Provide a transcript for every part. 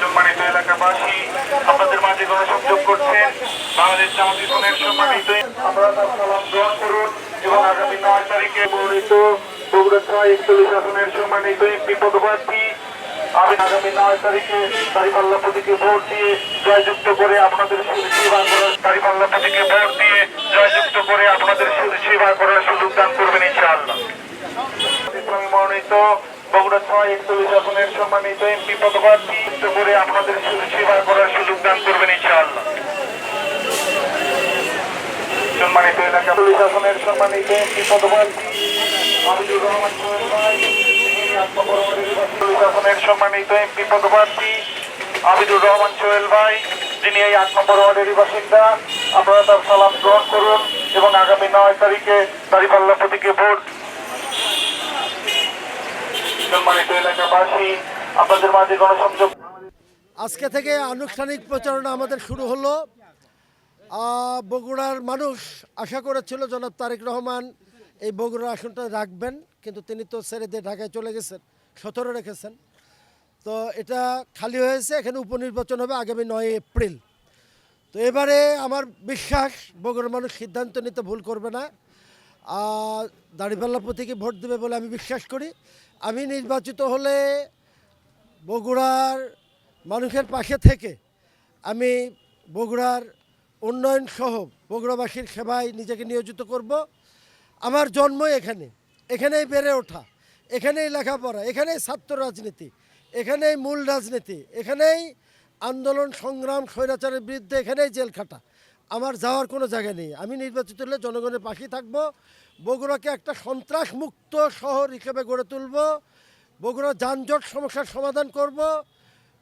সম্মানিত এলাকাবাসী, আপনাদের মাঝে গণসংযোগ করছেন বাংলাদেশ জামাত ইসলামের সম্মানিত আপনারা সালাম গ্রহণ করুন এবং আগামী 9 তারিখে মনোনীত বগুড়া 41 আসনের সম্মানিত এমপি পদপ্রার্থী আগামী 9 তারিখে দাঁড়িপাল্লা প্রতীকে ভোট দিয়ে জয়যুক্ত করে আপনাদের সেবা করার দাঁড়িপাল্লা প্রতীকে ভোট দিয়ে জয়যুক্ত করে আপনাদের সেবা করার সুযোগ দান করবেন ইনশাআল্লাহ। ইসলামী মনোনীত বগুড়া 41 আসনের সম্মানিত এমপি পদপ্রার্থী করে আপনাদের সেবা করার সুযোগ দান করবেন ইনশাআল্লাহ। সম্মানিত এলাকা 40 আসনের সম্মানিত এমপি পদপ্রার্থী আবিদুর রহমান সোহেল ভাই, আসনের সম্মানিত এমপি পদপ্রার্থী আবিদুর রহমান সোহেল ভাই, যিনি এই 8 নম্বর ওয়ার্ডের বাসিন্দা, আপনারা তার সালাম গ্রহণ করুন এবং আগামী 9 তারিখে দাঁড়িপাল্লা প্রতীকে ভোট। সম্মানিত এলাকাবাসী, আপনাদের মাঝে গণসংযোগ আজকে থেকে আনুষ্ঠানিক প্রচারণা আমাদের শুরু হলো। বগুড়ার মানুষ আশা করেছিল জনাব তারেক রহমান এই বগুড়ার আসনটা রাখবেন, কিন্তু তিনি তো ছেড়ে দিয়ে ঢাকায় চলে গেছেন, 17 রেখেছেন। তো এটা খালি হয়েছে, এখানে উপনির্বাচন হবে আগামী 9 এপ্রিল। তো এবারে আমার বিশ্বাস বগুড়ার মানুষ সিদ্ধান্ত নিতে ভুল করবে না, দাঁড়িপাল্লা প্রতীকে ভোট দেবে বলে আমি বিশ্বাস করি। আমি নির্বাচিত হলে বগুড়ার মানুষের পাশে থেকে আমি বগুড়ার উন্নয়ন সহ বগুড়াবাসীর সেবায় নিজেকে নিয়োজিত করব। আমার জন্ম এখানেই বেড়ে ওঠা, এখানেই লেখাপড়া, এখানেই ছাত্র রাজনীতি, এখানেই মূল রাজনীতি, এখানেই আন্দোলন সংগ্রাম স্বৈরাচারের বিরুদ্ধে, এখানেই জেল খাটা। আমার যাওয়ার কোনো জায়গা নেই। আমি নির্বাচিত হলে জনগণের পাশে থাকব, বগুড়াকে একটা সন্ত্রাসমুক্ত শহর হিসেবে গড়ে তুলব, বগুড়া যানজট সমস্যার সমাধান করব।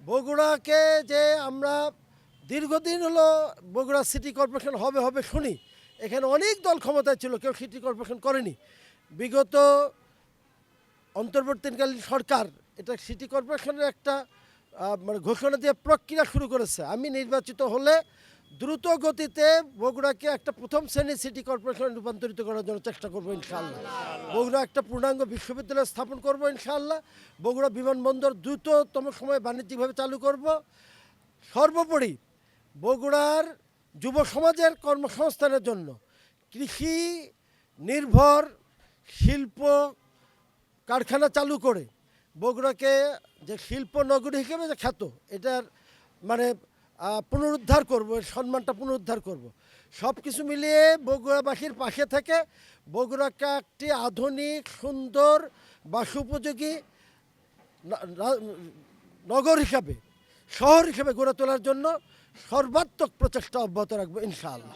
বগুড়াকে যে আমরা দীর্ঘদিন হলো বগুড়া সিটি কর্পোরেশন হবে হবে শুনি, এখানে অনেক দল ক্ষমতায় ছিল, কেউ সিটি কর্পোরেশন করেনি। বিগত অন্তর্বর্তীকালীন সরকার এটা সিটি কর্পোরেশনের একটা মানে ঘোষণা দিয়ে প্রক্রিয়া শুরু করেছে। আমি নির্বাচিত হলে দ্রুত গতিতে বগুড়াকে একটা প্রথম শ্রেণীর সিটি কর্পোরেশনে রূপান্তরিত করার জন্য চেষ্টা করবো ইনশাআল্লাহ। বগুড়া একটা পূর্ণাঙ্গ বিশ্ববিদ্যালয় স্থাপন করবো ইনশাআল্লাহ। বগুড়া বিমানবন্দর দ্রুততম সময়ে বাণিজ্যিকভাবে চালু করব। সর্বোপরি বগুড়ার যুব সমাজের কর্মসংস্থানের জন্য কৃষি নির্ভর শিল্প কারখানা চালু করে বগুড়াকে যে শিল্প নগরী হিসেবে যে খ্যাত, এটার মানে পুনরুদ্ধার করব, এর সম্মানটা পুনরুদ্ধার করব। সব কিছু মিলিয়ে বগুড়াবাসীর পাশে থেকে বগুড়াকে একটি আধুনিক সুন্দর বাসোপযোগী নগর হিসাবে শহর হিসেবে গড়ে তোলার জন্য সর্বাত্মক প্রচেষ্টা অব্যাহত রাখবো ইনশাআল্লাহ।